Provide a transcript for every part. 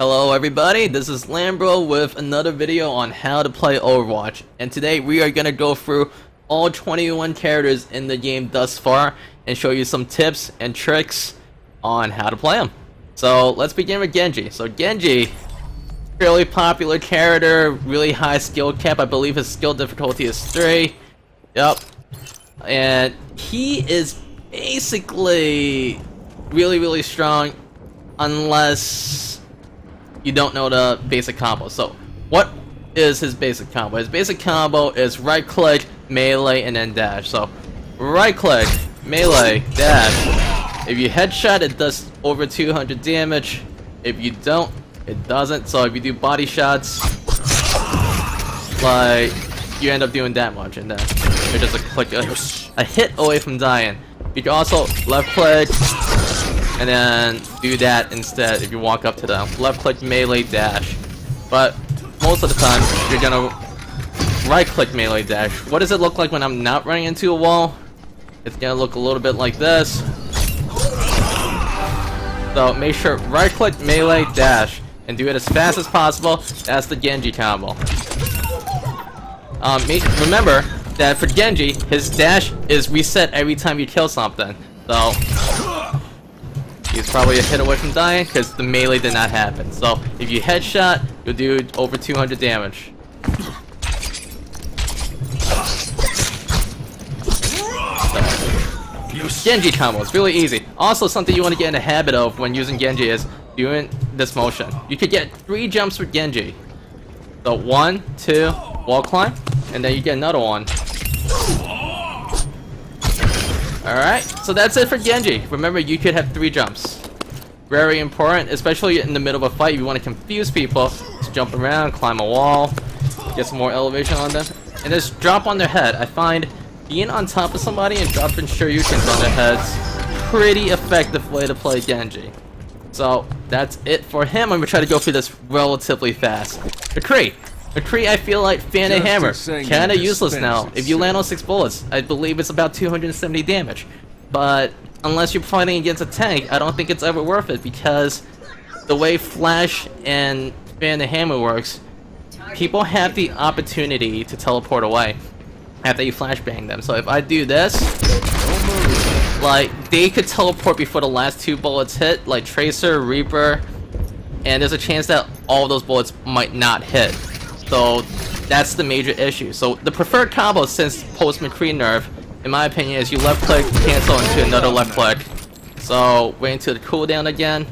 Hello everybody, this is Lambro with another video on how to play Overwatch, and today we are gonna go through all 21 characters in the game thus far and show you some tips and tricks on how to play them. So let's begin with Genji. So Genji, fairly popular character, really high skill cap. I believe his skill difficulty is 3. Yep. And he is basically really strong unless you don't know the basic combo. So what is his basic combo? His basic combo is right click, melee, and then dash. So right click, melee, dash. If you headshot, it does over 200 damage. If you don't, it doesn't. So if you do body shots, like, you end up doing that much, and then you're just a hit away from dying. You can also left click and then do that instead if you walk up to them. Left click, melee, dash. But most of the time, you're gonna right click, melee, dash. What does it look like when I'm not running into a wall? It's gonna look a little bit like this. So make sure right click, melee, dash, and do it as fast as possible. That's the Genji combo. Remember that for Genji, his dash is reset every time you kill something. So he's probably a hit away from dying because the melee did not happen. So if you headshot, you'll do over 200 damage. Genji combo is really easy. Also, something you want to get in the habit of when using Genji is doing this motion. You could get 3 jumps with Genji. So 1, 2, wall climb, and then you get another one. Alright, so that's it for Genji. Remember, you could have 3 jumps. Very important, especially in the middle of a fight. You want to confuse people. Just jump around, climb a wall, get some more elevation on them, and just drop on their head. I find being on top of somebody and dropping Shoryukens on their heads pretty effective way to play Genji. So that's it for him. I'm gonna try to go through this relatively fast. McCree, I feel like fan a hammer. Kinda useless now. If you land on 6 bullets, I believe it's about 270 damage. But unless you're fighting against a tank, I don't think it's ever worth it, because the way Flash and fan the hammer works, people have the opportunity to teleport away after you flashbang them. So if I do this, like, they could teleport before the last 2 bullets hit, like Tracer, Reaper, and there's a chance that all of those bullets might not hit. So that's the major issue. So the preferred combo since post McCree nerf, in my opinion, is you left click, cancel into another left click. So wait until the cooldown again.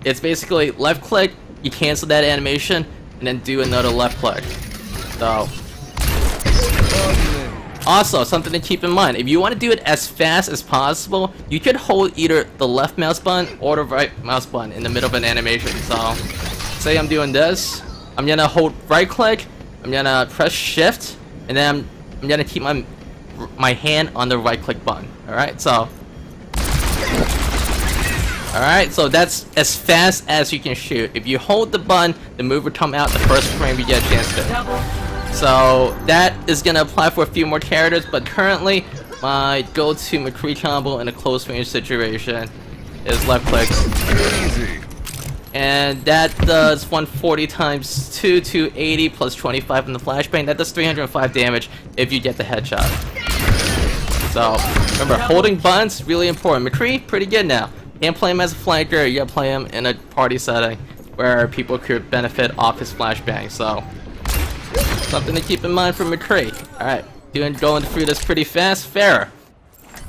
It's basically left click, you cancel that animation, and then do another left click. So also, something to keep in mind, if you want to do it as fast as possible, you could hold either the left mouse button or the right mouse button in the middle of an animation. So say I'm doing this, I'm gonna hold right click, I'm gonna press shift, and then I'm gonna keep my hand on the right click button. Alright, so that's as fast as you can shoot. If you hold the button, the move will come out the first frame you get a chance to. So that is gonna apply for a few more characters, but currently my go-to McCree combo in a close range situation is left click. And that does 140 times 2, 280 plus 25 in the flashbang. That does 305 damage if you get the headshot. So remember, holding buttons really important. McCree, pretty good now. Can't play him as a flanker. You gotta play him in a party setting where people could benefit off his flashbang. So something to keep in mind for McCree. Alright, going through this pretty fast. Pharah.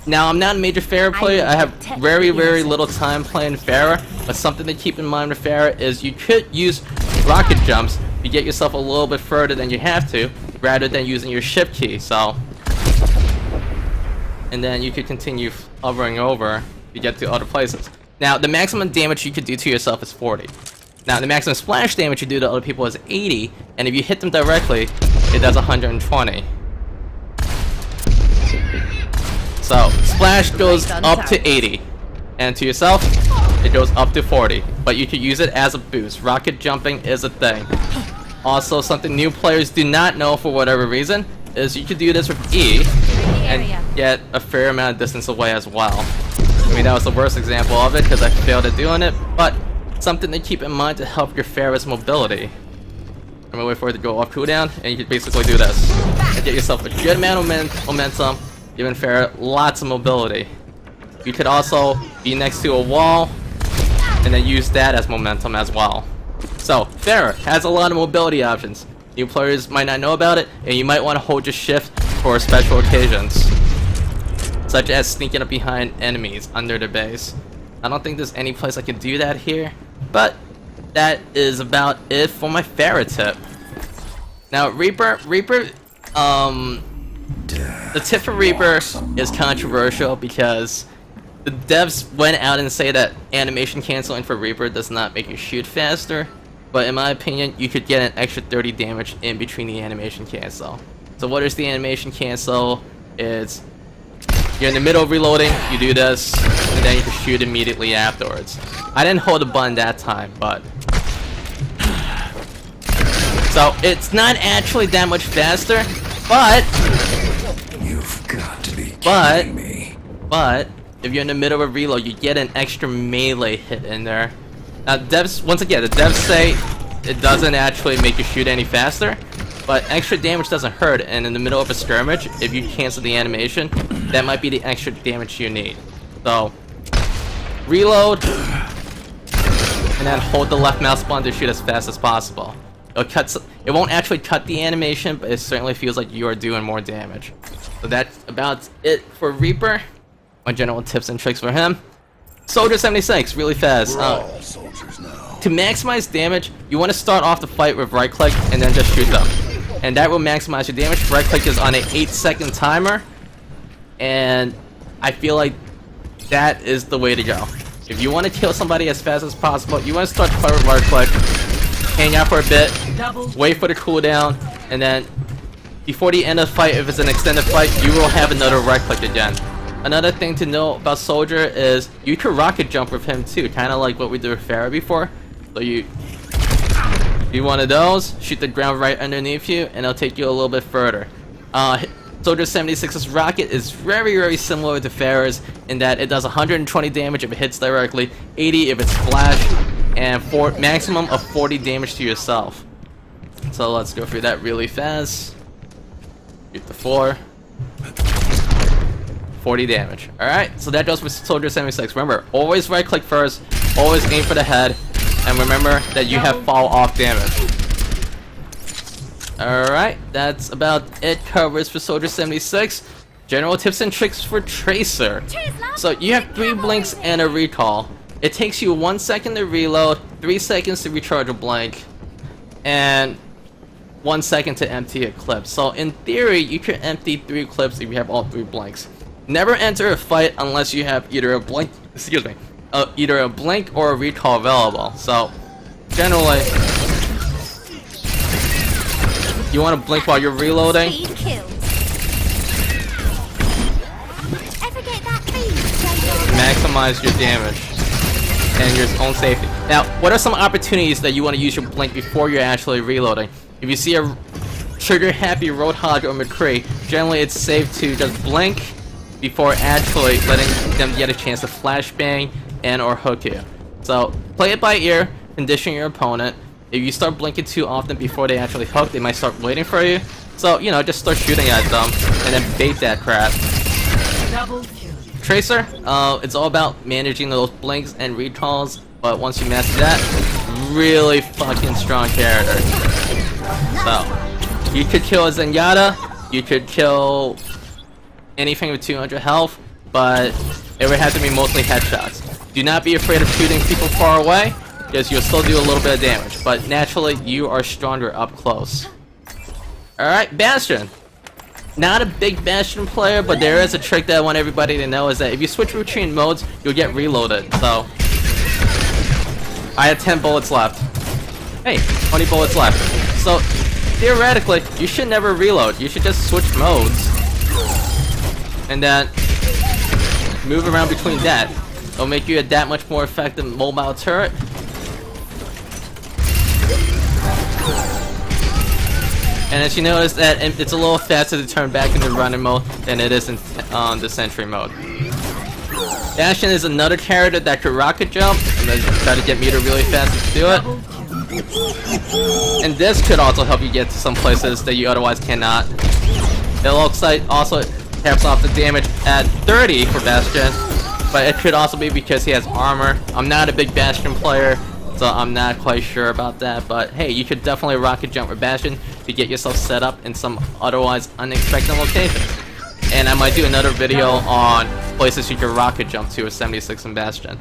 Now, I'm not a major Pharah player. I have very little time playing Pharah, but something to keep in mind with Pharah is you could use rocket jumps to get yourself a little bit further than you have to, rather than using your shift key. So, and then you could continue hovering over to get to other places. Now, the maximum damage you could do to yourself is 40. Now, the maximum splash damage you do to other people is 80, and if you hit them directly, it does 120. So, splash goes up to 80, and to yourself, it goes up to 40, but you could use it as a boost. Rocket jumping is a thing. Also, something new players do not know for whatever reason, is you could do this with E, and get a fair amount of distance away as well. I mean, that was the worst example of it, because I failed at doing it, but something to keep in mind to help your Pharah's mobility. I'm gonna wait for it to go off cooldown, and you can basically do this and get yourself a good amount of momentum, giving Pharah lots of mobility. You could also be next to a wall and then use that as momentum as well. So Pharah has a lot of mobility options. New players might not know about it, and you might want to hold your shift for special occasions, such as sneaking up behind enemies under the base. I don't think there's any place I can do that here, but that is about it for my Pharah tip. Now Reaper, the tip for Reaper is controversial because the devs went out and say that animation canceling for Reaper does not make you shoot faster, but in my opinion, you could get an extra 30 damage in between the animation cancel. So what is the animation cancel? It's you're in the middle of reloading, you do this, and then you can shoot immediately afterwards. I didn't hold the button that time, but so it's not actually that much faster, but You've got to be kidding me. But if you're in the middle of a reload, you get an extra melee hit in there. Now devs, once again, the devs say it doesn't actually make you shoot any faster, but extra damage doesn't hurt, and in the middle of a skirmish, if you cancel the animation, that might be the extra damage you need. So reload, and then hold the left mouse button to shoot as fast as possible. It won't actually cut the animation, but it certainly feels like you are doing more damage. So that's about it for Reaper. My general tips and tricks for him. Soldier 76, really fast. To maximize damage, you want to start off the fight with right click and then just shoot them. And that will maximize your damage. Right click is on an 8-second timer. And I feel like that is the way to go. If you want to kill somebody as fast as possible, you want to start the fight with right click. Hang out for a bit, wait for the cooldown, and then before the end of the fight, if it's an extended fight, you will have another right click again. Another thing to know about Soldier is you can rocket jump with him too, kind of like what we did with Pharah before. So you do one of those, shoot the ground right underneath you, and it'll take you a little bit further. Soldier 76's rocket is very, very similar to Pharah's in that it does 120 damage if it hits directly, 80 if it's flash, and maximum of 40 damage to yourself. So let's go through that really fast. Shoot the 4. 40 damage. Alright, so that goes with Soldier 76. Remember, always right click first, always aim for the head, and remember that you have fall off damage. Alright, that's about it covers for Soldier 76. General tips and tricks for Tracer. So you have 3 blinks and a recall. It takes you 1 second to reload, 3 seconds to recharge a blink, and 1 second to empty a clip. So in theory, you can empty 3 clips if you have all 3 blinks. Never enter a fight unless you have either a blink, either a blink or a recall available. So generally, you want to blink while you're reloading. Maximize your damage and your own safety. Now, what are some opportunities that you want to use your blink before you're actually reloading? If you see a trigger-happy Roadhog or McCree, generally it's safe to just blink before actually letting them get a chance to flashbang and or hook you. So, play it by ear, condition your opponent. If you start blinking too often before they actually hook, they might start waiting for you. So, you know, just start shooting at them and then bait that crap. Tracer, it's all about managing those blinks and recalls, but once you master that, really fucking strong character. So, you could kill a Zenyatta, you could kill anything with 200 health, but it would have to be mostly headshots. Do not be afraid of shooting people far away, because you'll still do a little bit of damage, but naturally, you are stronger up close. Alright, Bastion. Not a big Bastion player, but there is a trick that I want everybody to know is that if you switch between modes, you'll get reloaded. So, I have 10 bullets left. Hey, 20 bullets left. So, theoretically, you should never reload. You should just switch modes. And then, move around between that. It'll make you a that much more effective mobile turret. And as you notice that it's a little faster to turn back into running mode than it is in the sentry mode. Bastion is another character that could rocket jump, and then try to get meter really fast to do it. And this could also help you get to some places that you otherwise cannot. It looks like also caps off the damage at 30 for Bastion, but it could also be because he has armor. I'm not a big Bastion player, so I'm not quite sure about that, but hey, you could definitely rocket jump with Bastion to get yourself set up in some otherwise unexpected locations. And I might do another video on places you can rocket jump to with 76 and Bastion.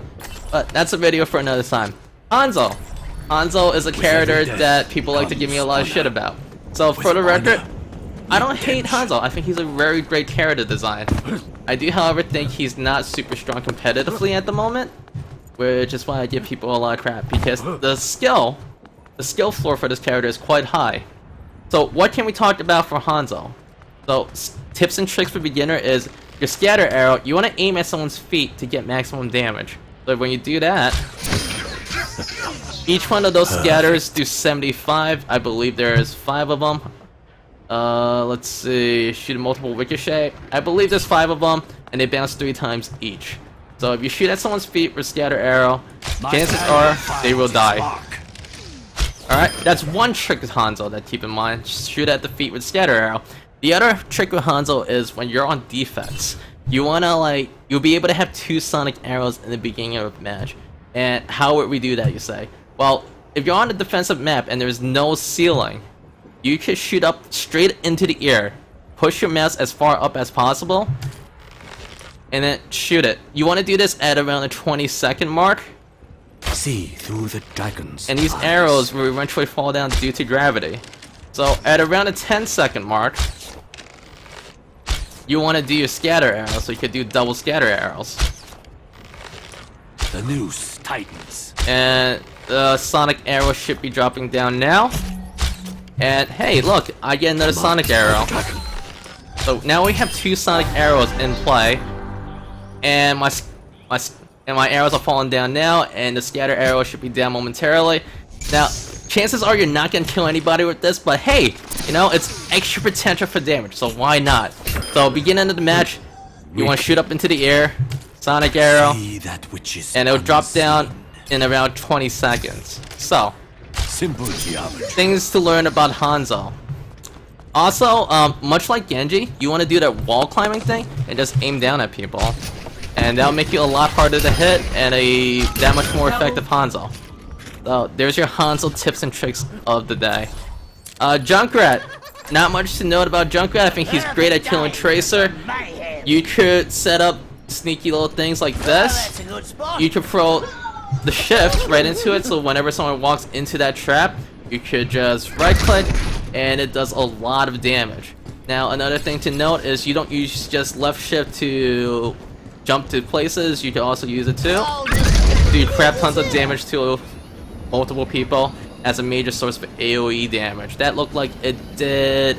But that's a video for another time. Hanzo. Hanzo is a character that people like to give me a lot of shit about. So for the record, I don't hate Hanzo. I think he's a very great character design. I do, however, think he's not super strong competitively at the moment, which is why I give people a lot of crap, because the skill floor for this character is quite high. So what can we talk about for Hanzo? So tips and tricks for beginner is your scatter arrow. You want to aim at someone's feet to get maximum damage. So when you do that, each one of those scatters do 75. I believe there's 5 of them. Let's see, shoot multiple ricochet. I believe there's 5 of them, and they bounce 3 times each. So if you shoot at someone's feet with scatter arrow, chances are they will die. Alright, that's one trick with Hanzo that keep in mind. Shoot at the feet with scatter arrow. The other trick with Hanzo is when you're on defense. You wanna you'll be able to have 2 sonic arrows in the beginning of a match. And how would we do that, you say? Well, if you're on a defensive map and there's no ceiling, you can shoot up straight into the air, push your mouse as far up as possible, and then shoot it. You want to do this at around the 20-second mark. See through the dragon's and these arrows will eventually fall down due to gravity. So at around the 10-second mark, you want to do your scatter arrows, so you could do double scatter arrows. The noose tightens. And the sonic arrow should be dropping down now. And hey, look, I get another sonic arrow. So now we have 2 sonic arrows in play, and my arrows are falling down now, and the scatter arrow should be down momentarily. Now, chances are you're not gonna kill anybody with this, but hey, you know, it's extra potential for damage, so why not? So beginning of the match, you want to shoot up into the air, sonic arrow, and it'll drop down in around 20 seconds. So, simple geometry. Things to learn about Hanzo. Also, much like Genji, you want to do that wall climbing thing and just aim down at people. And that'll make you a lot harder to hit and that much more effective Hanzo. So, there's your Hanzo tips and tricks of the day. Junkrat. Not much to note about Junkrat. I think he's great at killing Tracer. You could set up sneaky little things like this. You could throw the shift right into it, so whenever someone walks into that trap, you could just right click and it does a lot of damage. Now another thing to note is you don't use just left shift to jump to places, you can also use it to do crap tons of damage to multiple people as a major source of AoE damage. That looked like it did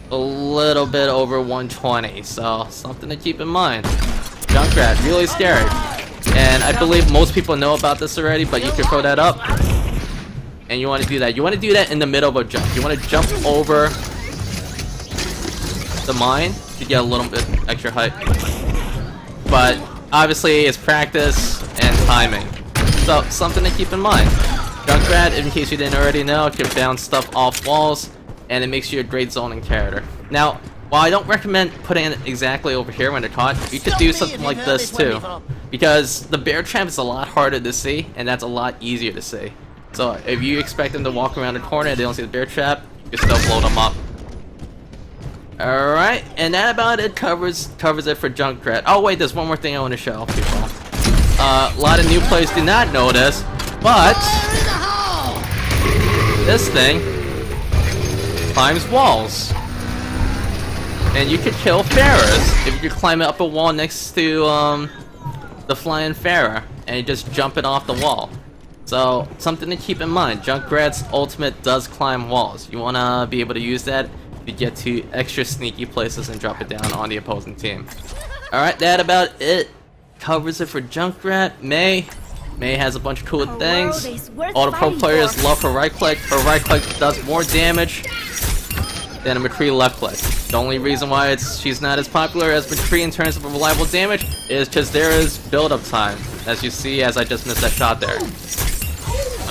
a little bit over 120, so something to keep in mind. Junkrat, really scary. And I believe most people know about this already, but you can throw that up. And you want to do that. You want to do that in the middle of a jump. You want to jump over the mine to get a little bit extra height. But obviously it's practice and timing. So something to keep in mind. Junkrat, in case you didn't already know, can bounce stuff off walls, and it makes you a great zoning character. Now, while I don't recommend putting it exactly over here when they're caught, you could do something like this too. Because the bear trap is a lot harder to see, and that's a lot easier to see. So if you expect them to walk around the corner and they don't see the bear trap, you can still blow them up. Alright, and that about it covers it for Junkrat. Oh wait, there's one more thing I want to show people. A lot of new players do not know this, but this thing climbs walls. And you could kill Pharahs if you could climb up a wall next to the flying Pharah and you just jump it off the wall. So something to keep in mind, Junkrat's ultimate does climb walls. You want to be able to use that to get to extra sneaky places and drop it down on the opposing team. Alright, that about it covers it for Junkrat. Mei has a bunch of cool things. All the pro players love her right click. Her right click does more damage. then a McCree left click. The only reason why she's not as popular as McCree in terms of reliable damage is because there is build-up time, as you see as I just missed that shot there.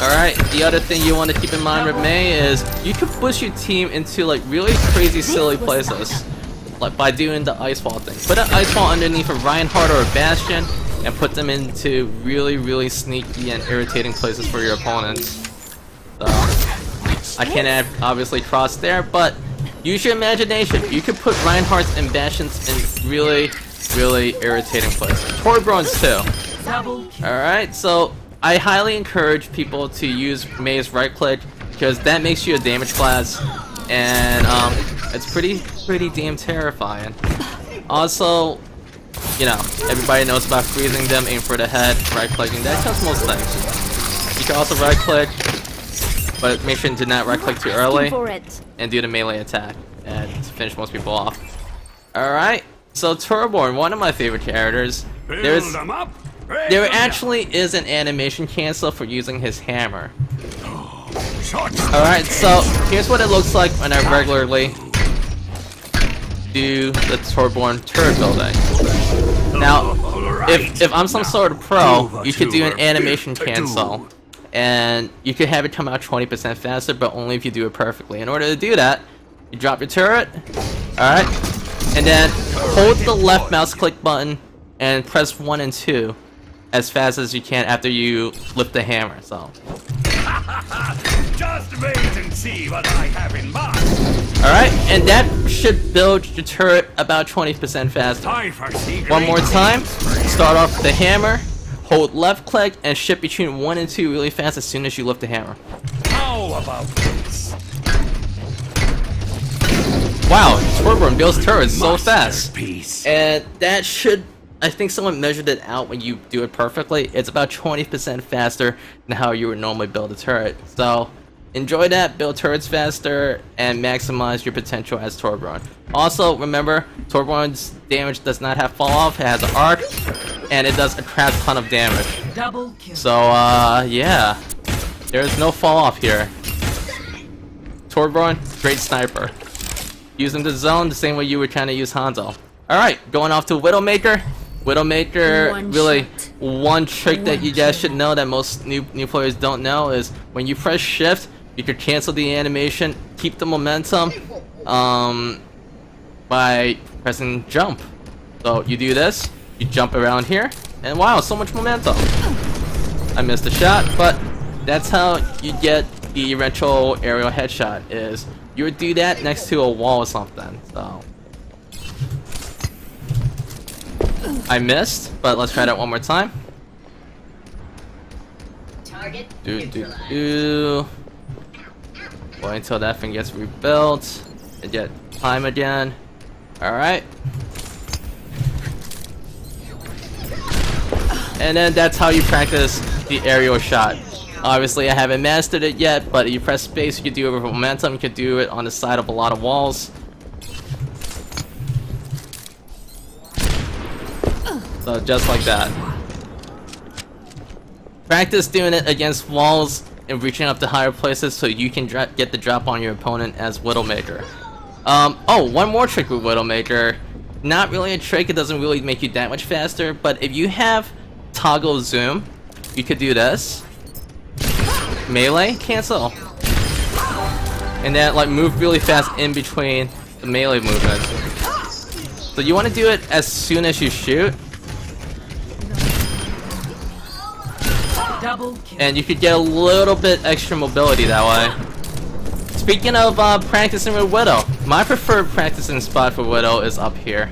Alright, the other thing you want to keep in mind with Mei is you can push your team into like really crazy silly places, like by doing the ice wall thing. Put an ice wall underneath a Reinhardt or a Bastion and put them into really sneaky and irritating places for your opponents. So, I can't obviously cross there, but use your imagination. You could put Reinhardts and Bastions in really irritating places. Torbjorns too. Alright, so I highly encourage people to use Mei's right click because that makes you a damage class, and it's pretty damn terrifying. Also, you know, everybody knows about freezing them, aim for the head, right clicking. That does most things. You can also right click, but make sure to not right click too early and do the melee attack and finish most people off. Alright, so Torbjorn, one of my favorite characters. There actually is an animation cancel for using his hammer. Alright, so here's what it looks like when I regularly do the Torbjorn turret building. Now, if I'm some sort of pro, you could do an animation cancel, and you could have it come out 20% faster, but only if you do it perfectly. In order to do that, you drop your turret, alright, and then hold the left mouse click button and press 1 and 2 as fast as you can after you lift the hammer. So just wait and see what I have in mind. Alright, and that should build your turret about 20% faster. One more time, start off with the hammer, hold left click, and shift between 1 and 2 really fast as soon as you lift the hammer. How about this? Wow, Torbjorn builds turrets so fast. Masterpiece. And that should, I think someone measured it out when you do it perfectly. It's about 20% faster than how you would normally build a turret. So enjoy that, build turrets faster, and maximize your potential as Torbjorn. Also, remember, Torbjorn's damage does not have fall off, it has an arc, and it does a crap ton of damage. Double kill. So, yeah. There's no fall off here. Torbjorn, great sniper. Using the zone the same way you were trying to use Hanzo. Alright, going off to Widowmaker. Widowmaker, really, one trick that you guys should know that most new players don't know is when you press shift, you can cancel the animation, keep the momentum, by pressing jump. So you do this, you jump around here, and wow, so much momentum. I missed a shot, but that's how you get the eventual aerial headshot, is you would do that next to a wall or something. So I missed, but let's try that one more time. Target. Wait until that thing gets rebuilt and get time again. Alright. And then that's how you practice the aerial shot. Obviously I haven't mastered it yet, but you press space, you can do it with momentum, you can do it on the side of a lot of walls. So just like that. Practice doing it against walls and reaching up to higher places so you can get the drop on your opponent as Widowmaker. Oh, one more trick with Widowmaker. Not really a trick, it doesn't really make you that much faster, but if you have toggle zoom, you could do this. Melee, cancel. And then like move really fast in between the melee movements. So you want to do it as soon as you shoot. And you could get a little bit extra mobility that way. Speaking of practicing with Widow, my preferred practicing spot for Widow is up here.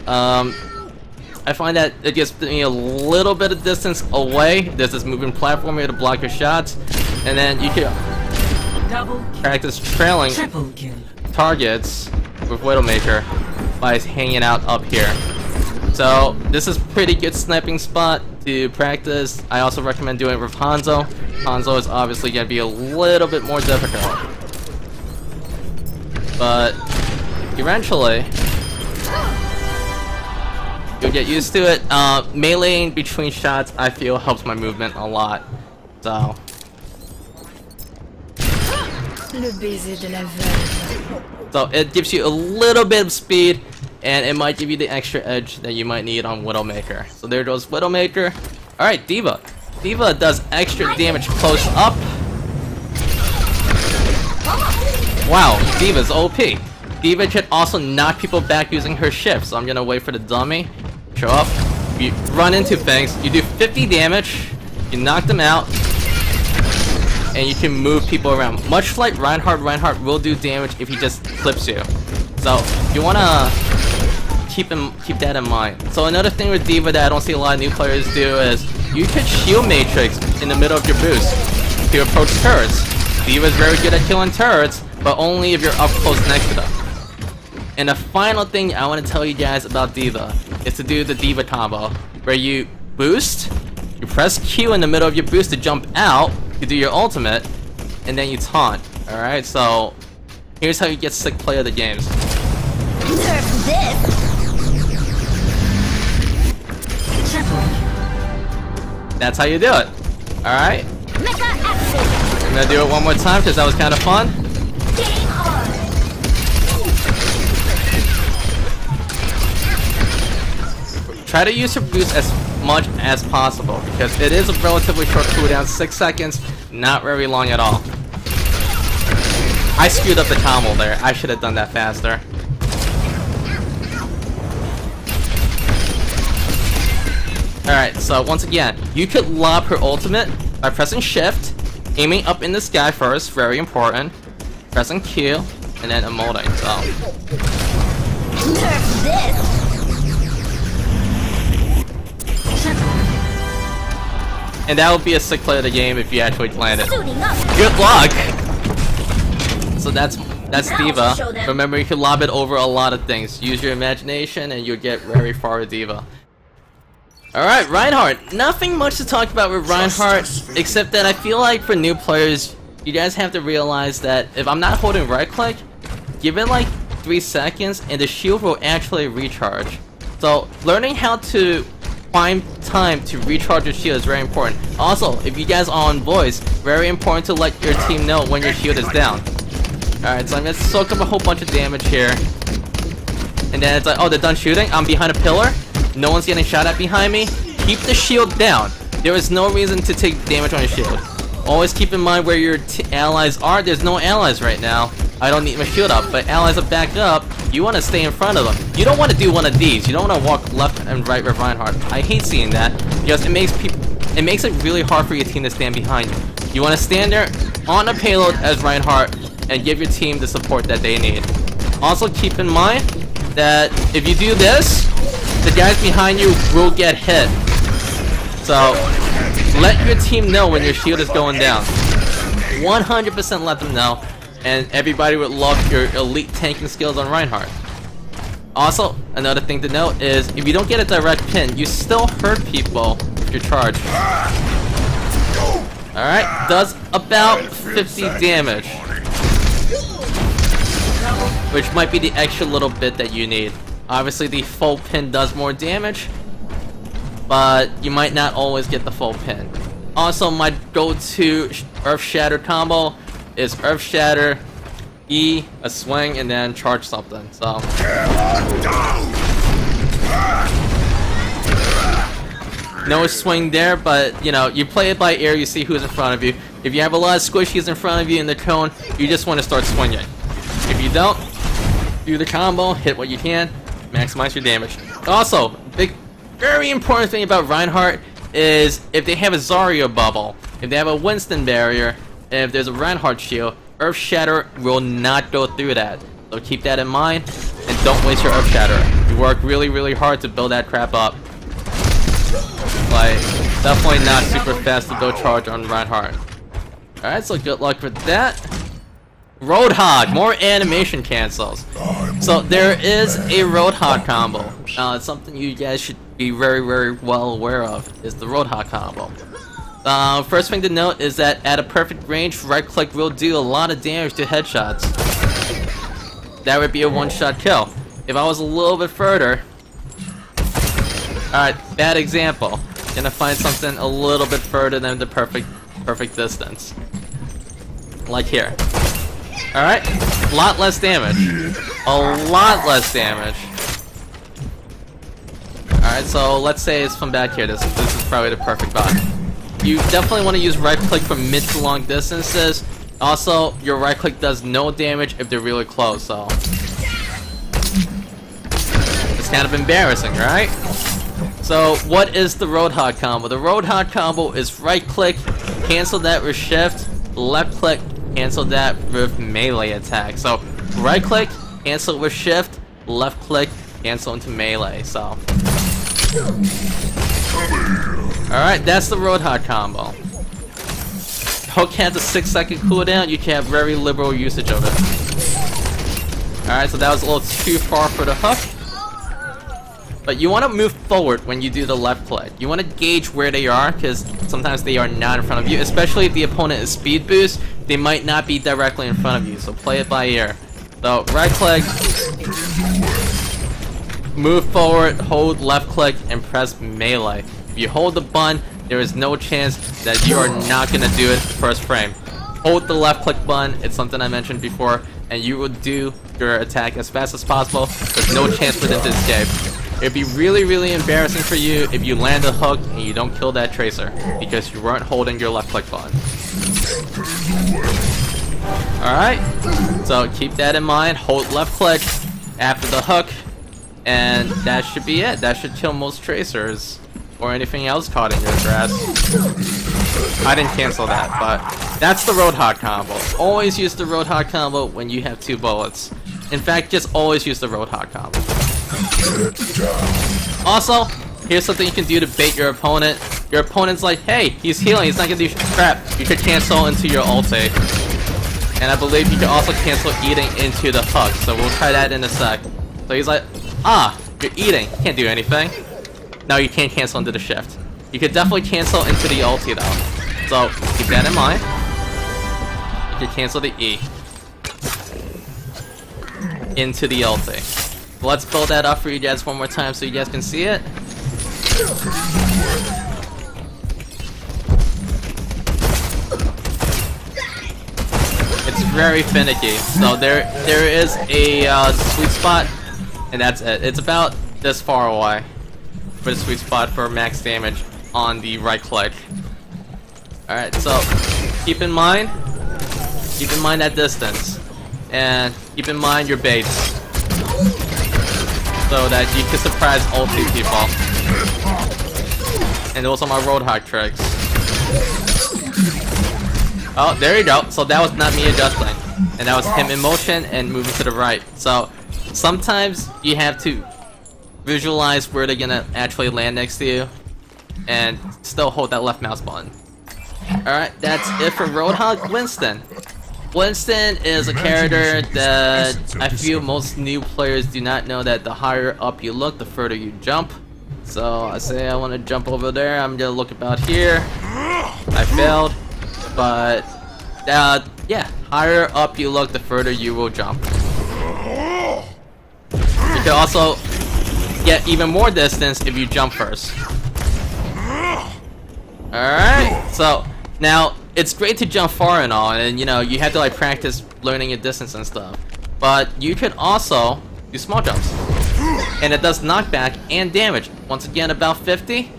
I find that it gives me a little bit of distance away. There's this moving platform here to block your shots, and then you can practice trailing targets with Widowmaker by hanging out up here. So this is pretty good sniping spot to practice. I also recommend doing it with Hanzo. Hanzo is obviously going to be a little bit more difficult, but eventually you'll get used to it. Meleeing between shots, I feel, helps my movement a lot. So Le baiser de la veuve. So it gives you a little bit of speed, and it might give you the extra edge that you might need on Widowmaker. So there goes Widowmaker. Alright, D.Va. D.Va does extra damage close up. Wow, D.Va's OP. D.Va can also knock people back using her shift, so I'm gonna wait for the dummy. Show up. You run into things, you do 50 damage, you knock them out, and you can move people around. Much like Reinhardt, Reinhardt will do damage if he just clips you. So you wanna keep that in mind. So another thing with D.Va that I don't see a lot of new players do is you could shield matrix in the middle of your boost to approach turrets. D.Va's very good at killing turrets, but only if you're up close next to them. And the final thing I want to tell you guys about D.Va is to do the D.Va combo, where you boost, you press Q in the middle of your boost to jump out, you do your ultimate, and then you taunt. Alright, so here's how you get sick play of the games. Nerf this. That's how you do it. Alright? Mecha action. I'm gonna do it one more time because that was kind of fun. Game on. Try to use her boost as much as possible because it is a relatively short cooldown, 6 seconds, not very long at all. I screwed up the combo there. I should have done that faster. Alright, so once again, you could lob her ultimate by pressing shift, aiming up in the sky first, very important, pressing Q, and then emoting, so. Nerf this. And that would be a sick play of the game if you actually land it. Suiting up. Good luck! So that's D.Va. Remember, you can lob it over a lot of things. Use your imagination and you'll get very far with D.Va. Alright, Reinhardt. Nothing much to talk about with Reinhardt, except that I feel like for new players, you guys have to realize that if I'm not holding right click, give it like 3 seconds and the shield will actually recharge. So learning how to find time to recharge your shield is very important. Also, if you guys are on voice, very important to let your team know when your shield is down. Alright, so I'm gonna soak up a whole bunch of damage here. And then it's like, oh, they're done shooting? I'm behind a pillar? No one's getting shot at behind me? Keep the shield down. There is no reason to take damage on your shield. Always keep in mind where your allies are. There's no allies right now. I don't need my shield up, but allies are back up. You want to stay in front of them. You don't want to do one of these. You don't want to walk left and right with Reinhardt. I hate seeing that because it makes it really hard for your team to stand behind you. You want to stand there on a payload as Reinhardt and give your team the support that they need. Also keep in mind that if you do this, the guys behind you will get hit. So let your team know when your shield is going down. 100% let them know. And everybody would love your elite tanking skills on Reinhardt. Also, another thing to note is if you don't get a direct pin, you still hurt people with your charge. Alright, does about 50 damage. Which might be the extra little bit that you need. Obviously the full pin does more damage, but you might not always get the full pin. Also, my go-to Earth Shatter combo is Earth Shatter, E, a swing, and then charge something, so. No swing there, but, you know, you play it by ear, you see who's in front of you. If you have a lot of squishies in front of you in the cone, you just want to start swinging. If you don't, do the combo, hit what you can, maximize your damage. Also, very important thing about Reinhardt is if they have a Zarya bubble, if they have a Winston barrier, and if there's a Reinhardt shield, Earth Shatter will not go through that. So keep that in mind, and don't waste your Earth Shatter. You work really, really hard to build that crap up. Like, definitely not super fast to build charge on Reinhardt. Alright, so good luck with that. Roadhog, more animation cancels. So there is a Roadhog combo. It's something you guys should be very, very well aware of, is the Roadhog combo. First thing to note is that at a perfect range, right click will do a lot of damage to headshots. That would be a one-shot kill. If I was a little bit further... Alright, bad example. Gonna find something a little bit further than the perfect distance. Like here. Alright, a lot less damage. A lot less damage. Alright, so let's say it's from back here. This is probably the perfect bot. You definitely want to use right click for mid to long distances. Also, your right click does no damage if they're really close, so it's kind of embarrassing, right? So what is the Roadhog combo? The Roadhog combo is right click, cancel that with shift, left click, cancel that with melee attack. So right click, cancel with shift, left click, cancel into melee. So alright, that's the Roadhog combo. Hook has a 6-second cooldown, you can have very liberal usage of it. Alright, so that was a little too far for the hook. But you want to move forward when you do the left click. You want to gauge where they are, because sometimes they are not in front of you. Especially if the opponent is speed boost, they might not be directly in front of you. So play it by ear. So right click, move forward, hold left click, and press melee. If you hold the button, there is no chance that you are not going to do it first frame. Hold the left click button, it's something I mentioned before, and you will do your attack as fast as possible. There's no chance for them to escape. It'd be really, really embarrassing for you if you land a hook and you don't kill that tracer because you weren't holding your left click button. Alright, so keep that in mind. Hold left click after the hook, and that should be it. That should kill most tracers or anything else caught in your grass. I didn't cancel that, but that's the Roadhog combo. Always use the Roadhog combo when you have 2 bullets. In fact, just always use the Roadhog combo. Also, here's something you can do to bait your opponent. Your opponent's like, hey, he's healing, he's not gonna do crap. You could cancel into your ulti. And I believe you can also cancel eating into the hook, so we'll try that in a sec. So he's like, ah, you're eating, can't do anything. No, you can't cancel into the shift. You could definitely cancel into the ulti though. So, keep that in mind. You can cancel the E into the ulti. Let's build that up for you guys one more time so you guys can see it. It's very finicky. So there is a sweet spot, and that's it. It's about this far away for the sweet spot for max damage on the right click. Alright, so keep in mind that distance. And keep in mind your baits, so that you can surprise ulti people. And those are my Roadhog tricks. Oh, there you go. So that was not me adjusting. And that was him in motion and moving to the right. So sometimes you have to visualize where they're gonna actually land next to you and still hold that left mouse button. Alright, that's it for Roadhog. Winston. Winston is a character that I feel most new players do not know that the higher up you look, the further you jump. So I say I want to jump over there, I'm gonna look about here. I failed, but yeah, higher up you look, the further you will jump. You can also get even more distance if you jump first. Alright, so now it's great to jump far and all, and you know, you have to like practice learning your distance and stuff. But you can also do small jumps. And it does knockback and damage. Once again, about 50.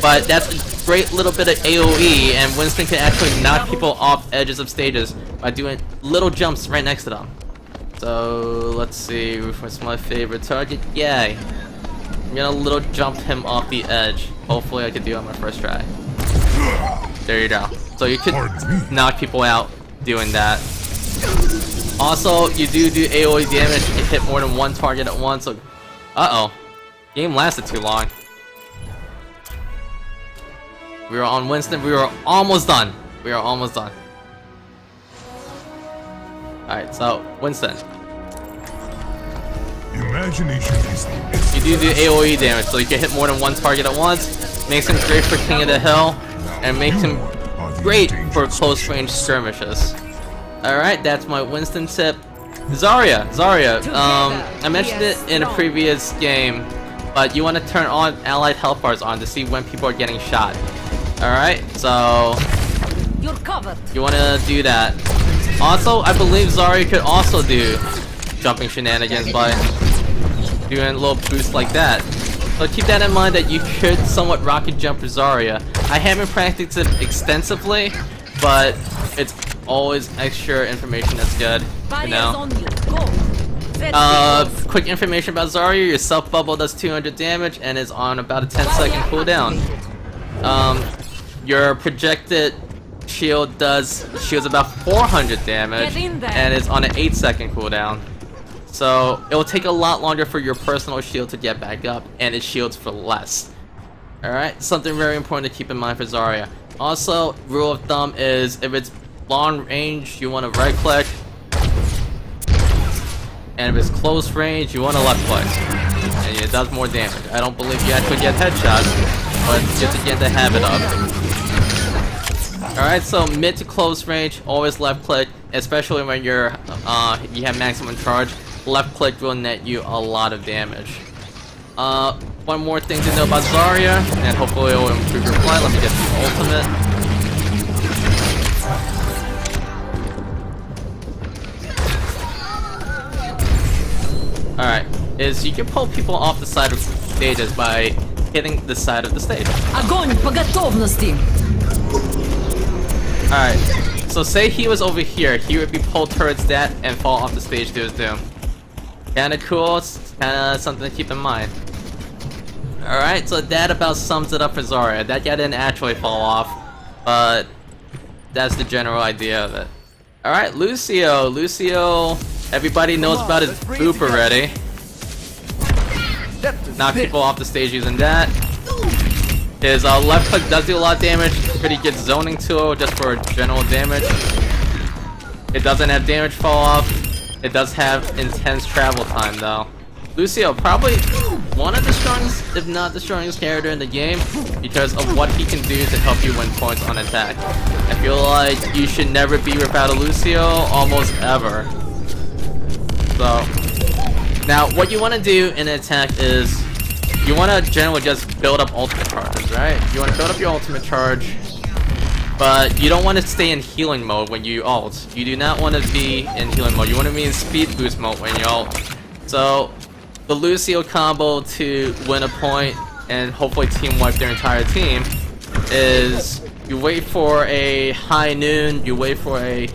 But that's a great little bit of AoE, and Winston can actually knock people off edges of stages by doing little jumps right next to them. So let's see, what's my favorite target? Yay. I'm gonna little jump him off the edge. Hopefully I can do it on my first try. There you go. So you could knock people out doing that. Also, you do AoE damage. You can hit more than one target at once. So, uh-oh. Game lasted too long. We were on Winston. We were almost done. We are almost done. Alright, so, Winston. Imagination is the You do AoE damage, so you can hit more than one target at once. Makes him great for King of the Hill, and makes him great for close range skirmishes. Alright, that's my Winston tip. Zarya, I mentioned it in a previous game, but you want to turn on allied health bars on to see when people are getting shot. Alright, so You're covered. you want to do that. Also, I believe Zarya could also do jumping shenanigans by doing a little boost like that. So keep that in mind that you could somewhat rocket jump for Zarya. I haven't practiced it extensively, but it's always extra information that's good to know. Quick information about Zarya, your self bubble does 200 damage and is on about a 10-second cooldown. Your projected shield shields about 400 damage and is on an 8-second cooldown. So it will take a lot longer for your personal shield to get back up, and it shields for less. Alright, something very important to keep in mind for Zarya. Also, rule of thumb is if it's long range, you want to right click. And if it's close range, you want to left click. And it does more damage. I don't believe you actually get headshots, but just to get the habit of. Alright, so mid to close range, always left click, especially when you have maximum charge. Left click will net you a lot of damage. One more thing to know about Zarya, and hopefully it will improve your flight. Let me get the ultimate. Alright, is you can pull people off the side of stages by hitting the side of the stage. Огонь по готовности! Alright, so say he was over here, he would be pulled towards that and fall off the stage to his doom. Kinda cool, kinda something to keep in mind. Alright, so that about sums it up for Zarya. That guy didn't actually fall off, but that's the general idea of it. Alright, Lucio. Lucio, everybody knows about his boop already. Knock people off the stage using that. His left click does do a lot of damage, pretty good zoning tool just for general damage. It doesn't have damage fall off. It does have intense travel time though. Lucio, probably one of the strongest, if not the strongest character in the game because of what he can do to help you win points on attack. I feel like you should never be without a Lucio, almost ever. So, now what you want to do in an attack is you want to generally just build up ultimate charges, right? You want to build up your ultimate charge, but you don't want to stay in healing mode when you ult. You do not want to be in healing mode. You want to be in speed boost mode when you ult. So, the Lucio combo to win a point and hopefully team wipe their entire team is you wait for a high noon, you wait for a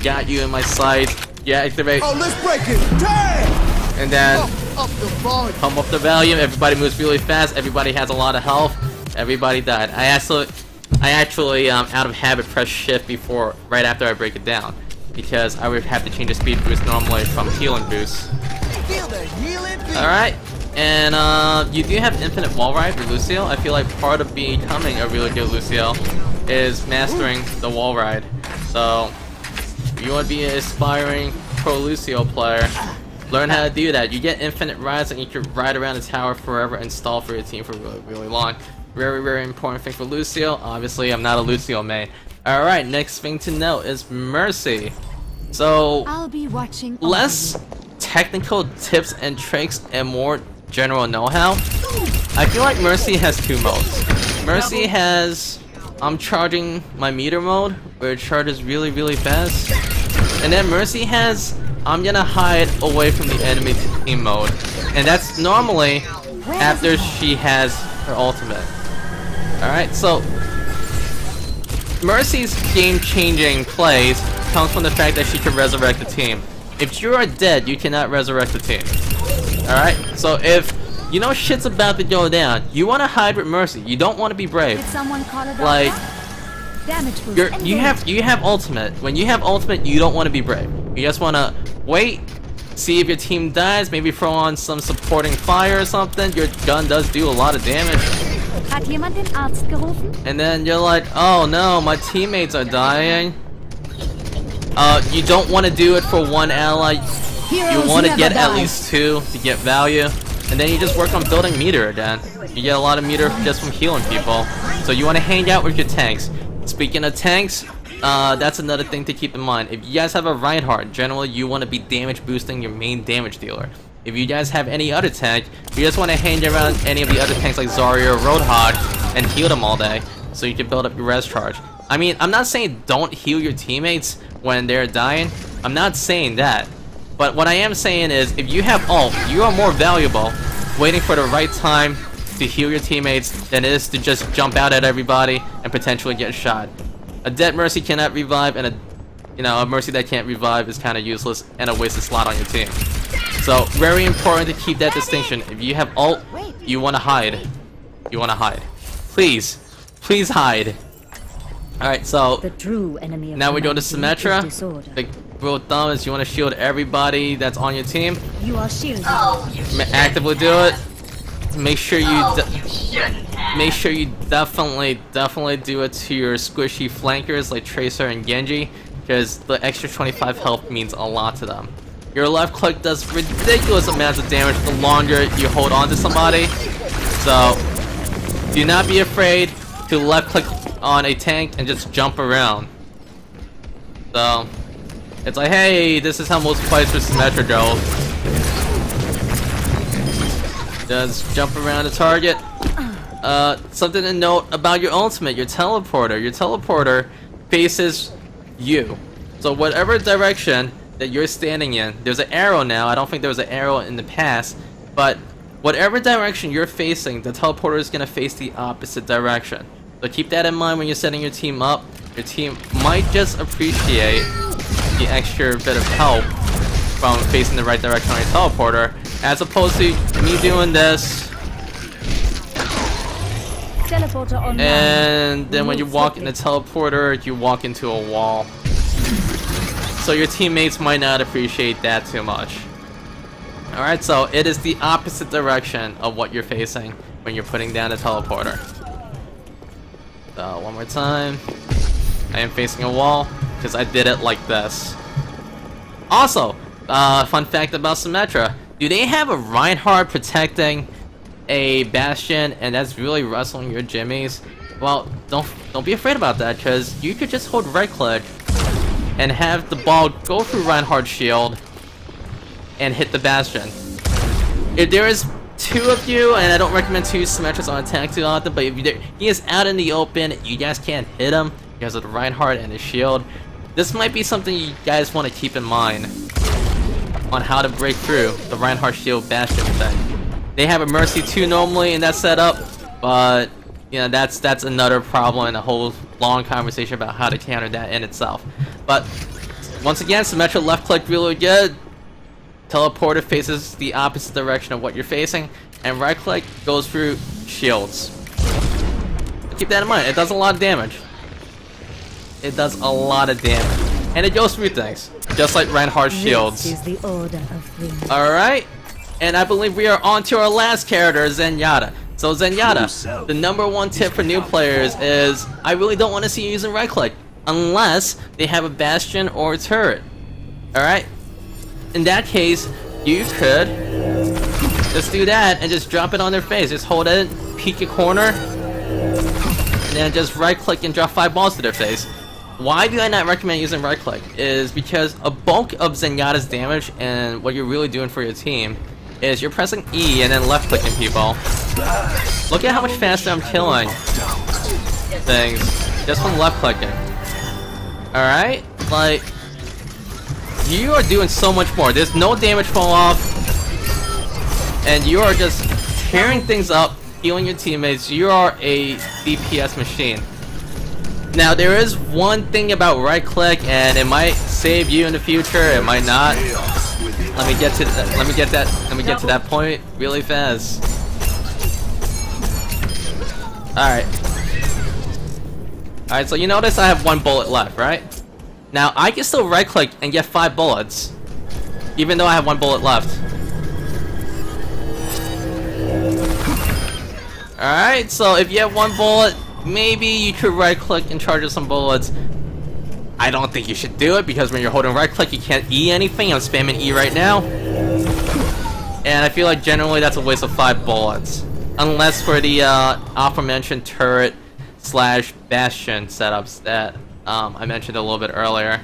got you in my sight, you activate. Oh, let's break it! Damn! And then pump up the volume, everybody moves really fast, everybody has a lot of health, everybody died. I actually out of habit press shift before, right after I break it down, because I would have to change the speed boost normally from healing boost. Alright, and you do have infinite wall ride with Lucio. I feel like part of becoming a really good Lucio is mastering the wall ride. So, if you want to be an aspiring pro Lucio player, learn how to do that. You get infinite rides and you can ride around the tower forever and stall for your team for really, really long. Very, very important thing for Lucio. Obviously, I'm not a Lucio main. Alright, next thing to know is Mercy. So, I'll be watching less technical tips and tricks and more general know-how. I feel like Mercy has two modes. Mercy has I'm charging my meter mode where it charges really, really fast. And then Mercy has I'm gonna hide away from the enemy team mode. And that's normally after she has her ultimate. Alright, so Mercy's game-changing plays comes from the fact that she can resurrect the team. If you are dead, you cannot resurrect the team. Alright? So if you know shit's about to go down, you want to hide with Mercy. You don't want to be brave. Did someone call it like damage boost you have ultimate. When you have ultimate, you don't want to be brave. You just want to wait, see if your team dies, maybe throw on some supporting fire or something. Your gun does do a lot of damage. Hat jemand den Arzt gerufen? And then you're like, oh no, my teammates are dying. You don't want to do it for one ally. You want to get at least two to get value. And then you just work on building meter again. You get a lot of meter just from healing people. So you want to hang out with your tanks. Speaking of tanks, that's another thing to keep in mind. If you guys have a Reinhardt, generally you want to be damage boosting your main damage dealer. If you guys have any other tank, you just want to hang around any of the other tanks like Zarya or Roadhog and heal them all day, so you can build up your res charge. I mean, I'm not saying don't heal your teammates when they're dying. I'm not saying that. But what I am saying is, if you have ult, you are more valuable waiting for the right time to heal your teammates than it is to just jump out at everybody and potentially get shot. A dead Mercy cannot revive, and a Mercy that can't revive is kind of useless and a wasted slot on your team. So, very important to keep that distinction. If you have ult, you want to hide. You want to hide. Please. Please hide. Alright, so The true enemy of now we go to humanity Symmetra. is disorder. The rule of thumb is you want to shield everybody that's on your team. You are shielded. Actively do it. Make sure you definitely do it to your squishy flankers like Tracer and Genji, because the extra 25 health means a lot to them. Your left click does ridiculous amounts of damage the longer you hold on to somebody. So do not be afraid to left click on a tank and just jump around. So it's like, hey, this is how most fights with Symmetra go. Just jump around the target. Something to note about your ultimate, your teleporter. Your teleporter faces you. So whatever direction that you're standing in, there's an arrow now. I don't think there was an arrow in the past, but whatever direction you're facing, the teleporter is going to face the opposite direction. So keep that in mind when you're setting your team up. Your team might just appreciate the extra bit of help from facing the right direction on your teleporter, as opposed to me doing this, Teleporter online. and then when you walk in the teleporter, you walk into a wall. So your teammates might not appreciate that too much. Alright, so it is the opposite direction of what you're facing when you're putting down a teleporter. So one more time. I am facing a wall because I did it like this. Also, fun fact about Symmetra. Do they have a Reinhardt protecting a Bastion and that's really wrestling your jimmies? Well, don't be afraid about that, because you could just hold right click and have the ball go through Reinhardt's shield and hit the Bastion. If there is two of you, and I don't recommend two Symmetras on attack too often, but if he is out in the open, you guys can't hit him because of the Reinhardt and his shield. This might be something you guys want to keep in mind on how to break through the Reinhardt shield Bastion thing. They have a Mercy 2 normally in that setup, but you know, that's another problem and a whole long conversation about how to counter that in itself. But once again, Symmetra left click really good. Teleporter faces the opposite direction of what you're facing, and right click goes through shields. Keep that in mind. It does a lot of damage. It does a lot of damage, and it goes through things, just like Reinhardt's shields. This is the order of things. All right, and I believe we are on to our last character, Zenyatta. So Zenyatta, the #1 tip for new players is I really don't want to see you using right click unless they have a Bastion or a turret. All right. In that case, you could just do that and just drop it on their face. Just hold it, peek a corner, and then just right click and drop 5 balls to their face. Why do I not recommend using right click? Is because a bulk of Zenyatta's damage and what you're really doing for your team is you're pressing E and then left clicking people. Look at how much faster I'm killing things just from left clicking. Alright? Like, you are doing so much more. There's no damage fall off, and you are just tearing things up, healing your teammates. You are a DPS machine. Now there is one thing about right click, and it might save you in the future. It might not. Let me get to that point really fast. All right. So you notice I have 1 bullet left, right? Now, I can still right-click and get 5 bullets, even though I have 1 bullet left. Alright, so if you have 1 bullet, maybe you could right-click and charge up some bullets. I don't think you should do it, because when you're holding right-click, you can't E anything. I'm spamming E right now. And I feel like generally that's a waste of 5 bullets. Unless for the aforementioned turret / Bastion setups that I mentioned a little bit earlier.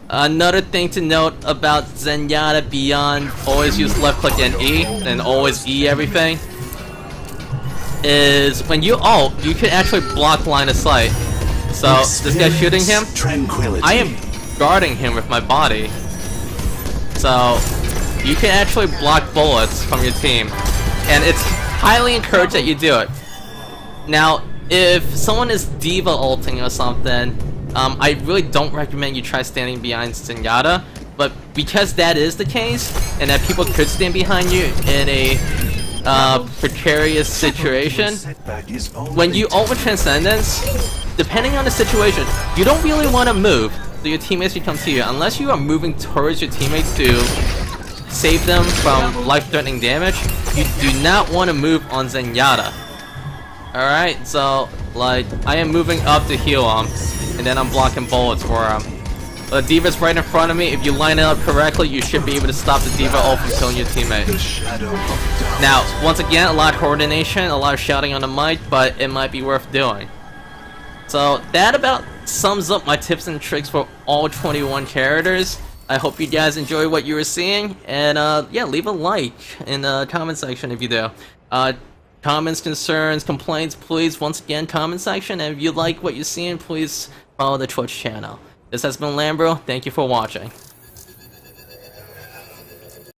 Another thing to note about Zenyatta beyond always use left click and E and always E everything is when you ult, you can actually block line of sight. So this guy's shooting him. Tranquility. I am guarding him with my body. So you can actually block bullets from your team, and it's highly encouraged that you do it. Now, if someone is diva ulting or something, I really don't recommend you try standing behind Zenyatta, but because that is the case, and that people could stand behind you in a precarious situation, when you ult with Transcendence, depending on the situation, you don't really want to move so your teammates can come to you, unless you are moving towards your teammates to save them from life-threatening damage. You do not want to move on Zenyatta. Alright, so, like, I am moving up to heal him, and then I'm blocking bullets for him. The D.Va's right in front of me. If you line it up correctly, you should be able to stop the D.Va ult from killing your teammate. Now, once again, a lot of coordination, a lot of shouting on the mic, but it might be worth doing. So, that about sums up my tips and tricks for all 21 characters. I hope you guys enjoy what you were seeing, and yeah, leave a like in the comment section if you do. Comments, concerns, complaints, please, once again, comment section, and if you like what you're seeing, please follow the Twitch channel. This has been Lambro, thank you for watching.